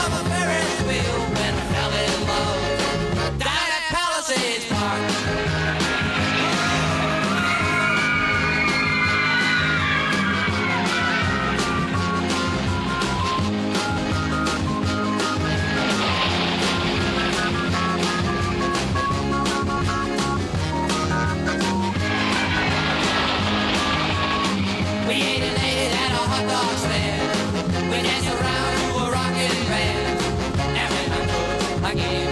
of a Ferris wheel when I fell in love down at Palisades Park. We ate and ate at a hot dog stand. We danced around to a rockin' band. And when I put a game